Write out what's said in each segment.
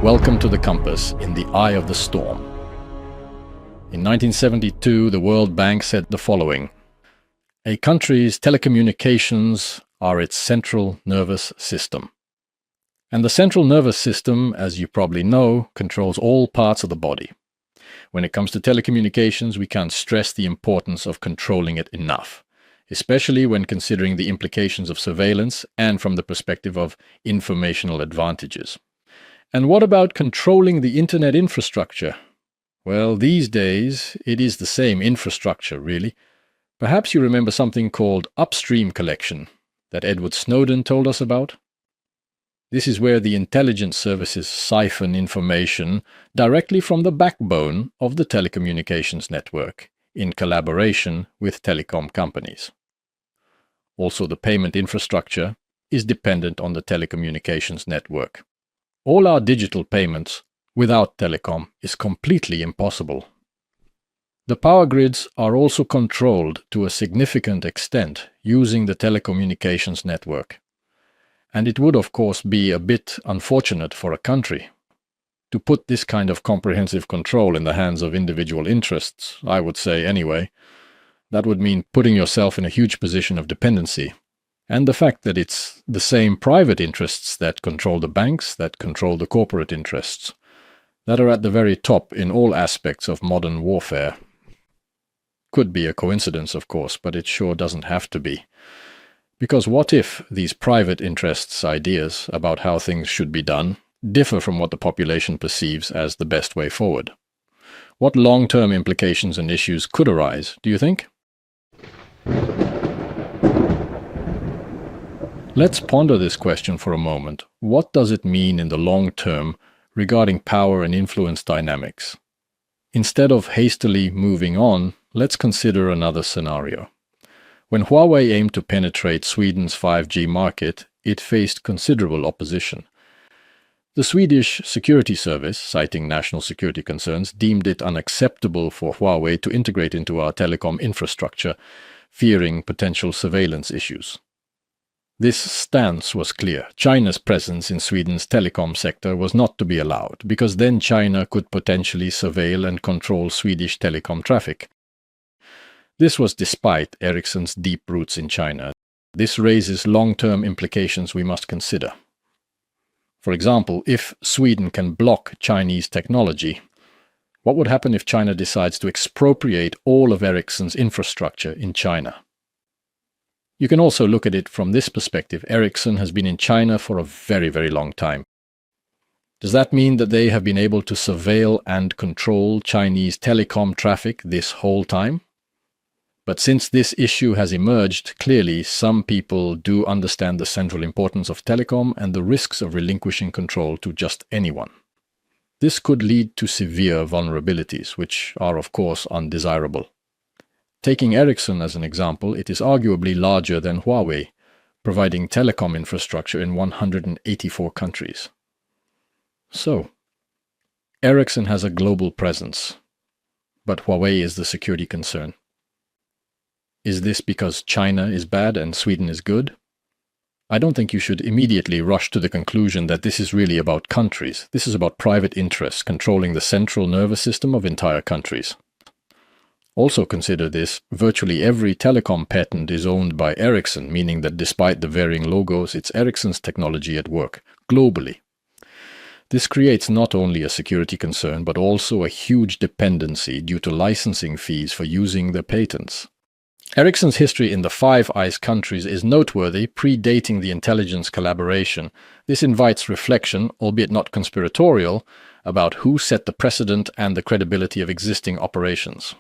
Welcome to the compass in the eye of the storm. In 1972, the World Bank said the following: a country's telecommunications are its central nervous system. And the central nervous system, as you probably know, controls all parts of the body. When it comes to telecommunications, we can't stress the importance of controlling it enough, especially when considering the implications of surveillance and from the perspective of informational advantages. And what about controlling the internet infrastructure? Well, these days, it is the same infrastructure, really. Perhaps you remember something called upstream collection that Edward Snowden told us about? This is where the intelligence services siphon information directly from the backbone of the telecommunications network, in collaboration with telecom companies. Also, the payment infrastructure is dependent on the telecommunications network. All our digital payments without telecom is completely impossible. The power grids are also controlled to a significant extent using the telecommunications network. And it would, of course, be a bit unfortunate for a country to put this kind of comprehensive control in the hands of individual interests, I would say anyway. That would mean putting yourself in a huge position of dependency. And the fact that it's the same private interests that control the banks, that control the corporate interests, that are at the very top in all aspects of modern warfare. Could be a coincidence, of course, but it sure doesn't have to be. Because what if these private interests' ideas about how things should be done differ from what the population perceives as the best way forward? What long-term implications and issues could arise, do you think? Let's ponder this question for a moment. What does it mean in the long term regarding power and influence dynamics? Instead of hastily moving on, let's consider another scenario. When Huawei aimed to penetrate Sweden's 5G market, it faced considerable opposition. The Swedish Security Service, citing national security concerns, deemed it unacceptable for Huawei to integrate into our telecom infrastructure, fearing potential surveillance issues. This stance was clear. China's presence in Sweden's telecom sector was not to be allowed, because then China could potentially surveil and control Swedish telecom traffic. This was despite Ericsson's deep roots in China. This raises long-term implications we must consider. For example, if Sweden can block Chinese technology, what would happen if China decides to expropriate all of Ericsson's infrastructure in China? You can also look at it from this perspective. Ericsson has been in China for a very, very long time. Does that mean that they have been able to surveil and control Chinese telecom traffic this whole time? But since this issue has emerged, clearly some people do understand the central importance of telecom and the risks of relinquishing control to just anyone. This could lead to severe vulnerabilities, which are of course undesirable. Taking Ericsson as an example, it is arguably larger than Huawei, providing telecom infrastructure in 184 countries. So, Ericsson has a global presence, but Huawei is the security concern. Is this because China is bad and Sweden is good? I don't think you should immediately rush to the conclusion that this is really about countries. This is about private interests controlling the central nervous system of entire countries. Also consider this: virtually every telecom patent is owned by Ericsson, meaning that despite the varying logos, it's Ericsson's technology at work, globally. This creates not only a security concern, but also a huge dependency due to licensing fees for using their patents. Ericsson's history in the Five Eyes countries is noteworthy, predating the intelligence collaboration. This invites reflection, albeit not conspiratorial, about who set the precedent and the credibility of existing operations.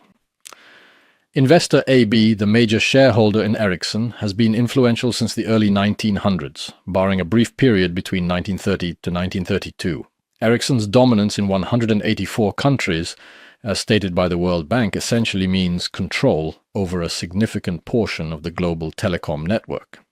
Investor AB, the major shareholder in Ericsson, has been influential since the early 1900s, barring a brief period between 1930 to 1932. Ericsson's dominance in 184 countries, as stated by the World Bank, essentially means control over a significant portion of the global telecom network.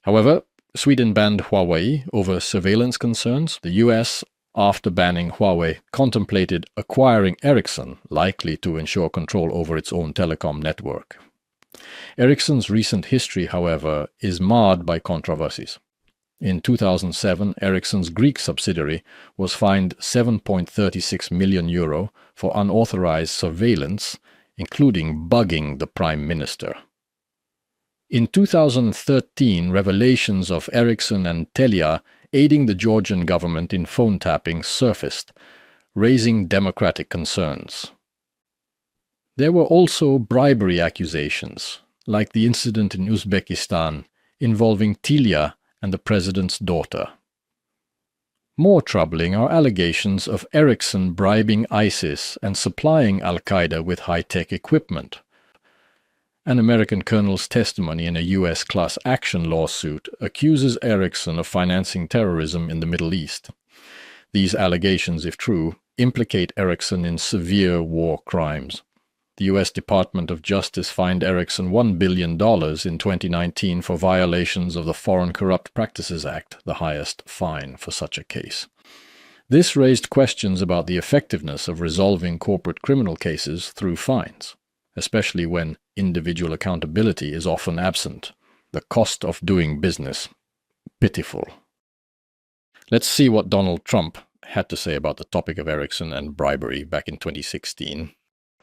However, Sweden banned Huawei over surveillance concerns. The US, after banning Huawei, contemplated acquiring Ericsson, likely to ensure control over its own telecom network. Ericsson's recent history, however, is marred by controversies. In 2007, Ericsson's Greek subsidiary was fined €7.36 million for unauthorized surveillance, including bugging the Prime Minister. In 2013, revelations of Ericsson and Telia aiding the Georgian government in phone tapping surfaced, raising democratic concerns. There were also bribery accusations, like the incident in Uzbekistan involving Telia and the president's daughter. More troubling are allegations of Ericsson bribing ISIS and supplying Al-Qaeda with high-tech equipment. An American colonel's testimony in a U.S. class action lawsuit accuses Ericsson of financing terrorism in the Middle East. These allegations, if true, implicate Ericsson in severe war crimes. The U.S. Department of Justice fined Ericsson $1 billion in 2019 for violations of the Foreign Corrupt Practices Act, the highest fine for such a case. This raised questions about the effectiveness of resolving corporate criminal cases through fines, especially when individual accountability is often absent. The cost of doing business. Pitiful. Let's see what Donald Trump had to say about the topic of Ericsson and bribery back in 2016.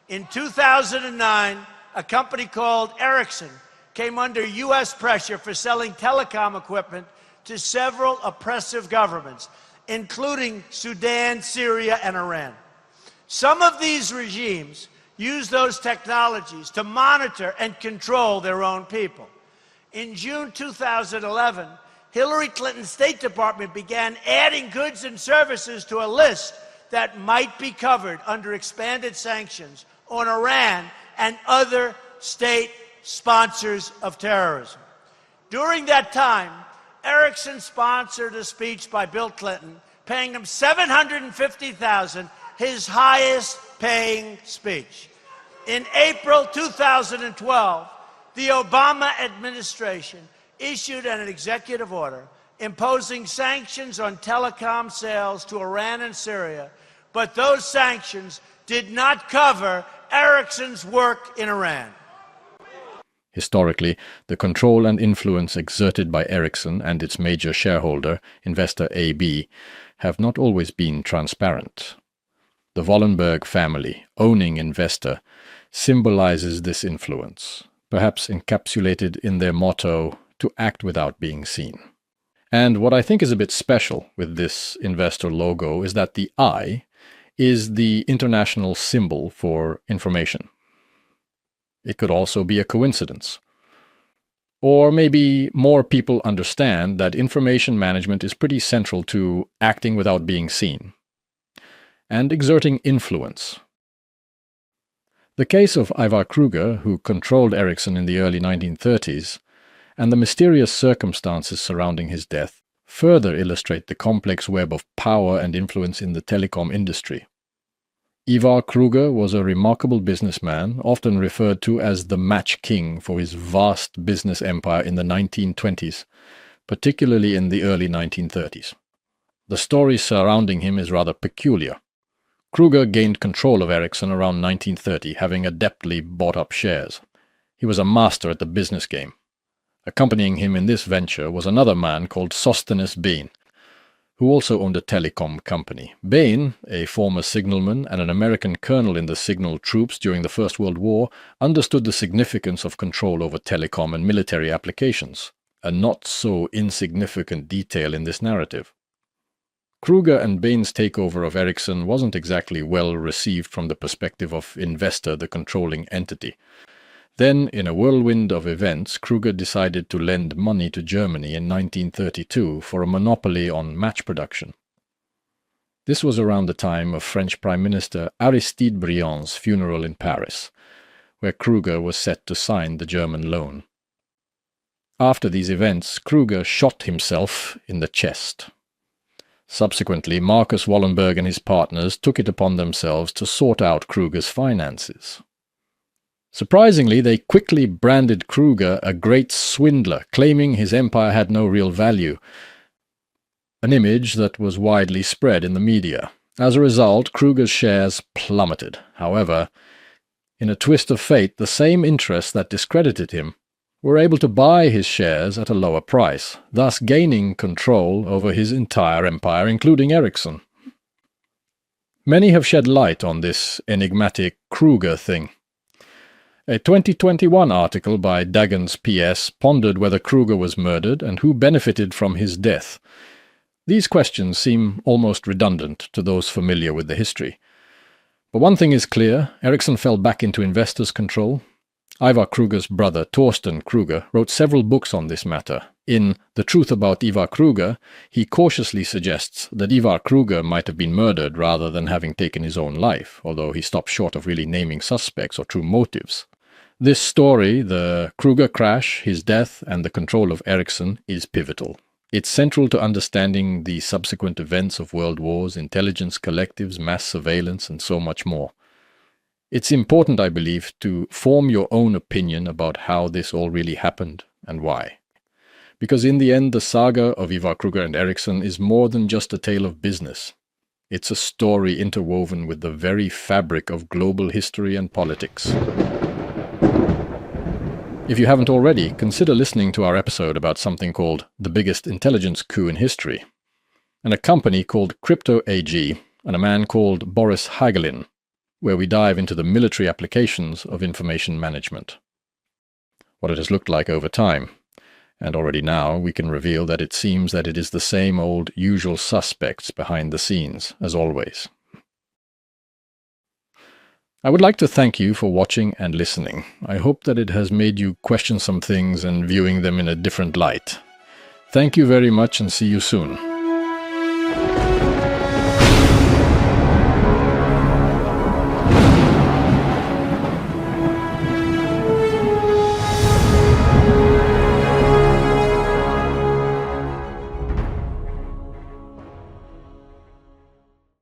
In 2009, a company called Ericsson came under U.S. pressure for selling telecom equipment to several oppressive governments, including Sudan, Syria, and Iran. Some of these regimes use those technologies to monitor and control their own people. In June 2011, Hillary Clinton's State Department began adding goods and services to a list that might be covered under expanded sanctions on Iran and other state sponsors of terrorism. During that time, Ericsson sponsored a speech by Bill Clinton, paying him $750,000, his highest paying speech. In April 2012, the Obama administration issued an executive order imposing sanctions on telecom sales to Iran and Syria, but those sanctions did not cover Ericsson's work in Iran. Historically, the control and influence exerted by Ericsson and its major shareholder, investor AB, have not always been transparent. The Wallenberg family, owning investor, symbolizes this influence, perhaps encapsulated in their motto, to act without being seen. And what I think is a bit special with this investor logo is that the I is the international symbol for information. It could also be a coincidence. Or maybe more people understand that information management is pretty central to acting without being seen and exerting influence. The case of Ivar Krueger, who controlled Ericsson in the early 1930s, and the mysterious circumstances surrounding his death further illustrate the complex web of power and influence in the telecom industry. Ivar Krueger was a remarkable businessman, often referred to as the Match King for his vast business empire in the 1920s, particularly in the early 1930s. The story surrounding him is rather peculiar. Krueger gained control of Ericsson around 1930, having adeptly bought up shares. He was a master at the business game. Accompanying him in this venture was another man called Sostenes Bain, who also owned a telecom company. Bain, a former signalman and an American colonel in the signal troops during the First World War, understood the significance of control over telecom and military applications, a not-so-insignificant detail in this narrative. Krueger and Bain's takeover of Ericsson wasn't exactly well received from the perspective of investor, the controlling entity. Then, in a whirlwind of events, Krueger decided to lend money to Germany in 1932 for a monopoly on match production. This was around the time of French Prime Minister Aristide Briand's funeral in Paris, where Krueger was set to sign the German loan. After these events, Krueger shot himself in the chest. Subsequently, Marcus Wallenberg and his partners took it upon themselves to sort out Krueger's finances. Surprisingly, they quickly branded Krueger a great swindler, claiming his empire had no real value, an image that was widely spread in the media. As a result, Krueger's shares plummeted. However, in a twist of fate, the same interests that discredited him were able to buy his shares at a lower price, thus gaining control over his entire empire, including Ericsson. Many have shed light on this enigmatic Krueger thing. A 2021 article by Dagens PS pondered whether Krueger was murdered and who benefited from his death. These questions seem almost redundant to those familiar with the history. But one thing is clear: Ericsson fell back into investors' control. Ivar Kruger's brother, Torsten Krueger, wrote several books on this matter. In The Truth About Ivar Krueger, he cautiously suggests that Ivar Krueger might have been murdered rather than having taken his own life, although he stops short of really naming suspects or true motives. This story, the Krueger crash, his death, and the control of Ericsson, is pivotal. It's central to understanding the subsequent events of world wars, intelligence collectives, mass surveillance, and so much more. It's important, I believe, to form your own opinion about how this all really happened and why. Because in the end, the saga of Ivar Krueger and Ericsson is more than just a tale of business. It's a story interwoven with the very fabric of global history and politics. If you haven't already, consider listening to our episode about something called the biggest intelligence coup in history, and a company called Crypto AG, and a man called Boris Hagelin, where we dive into the military applications of information management. What it has looked like over time, and already now we can reveal that it seems that it is the same old usual suspects behind the scenes, as always. I would like to thank you for watching and listening. I hope that it has made you question some things and viewing them in a different light. Thank you very much and see you soon.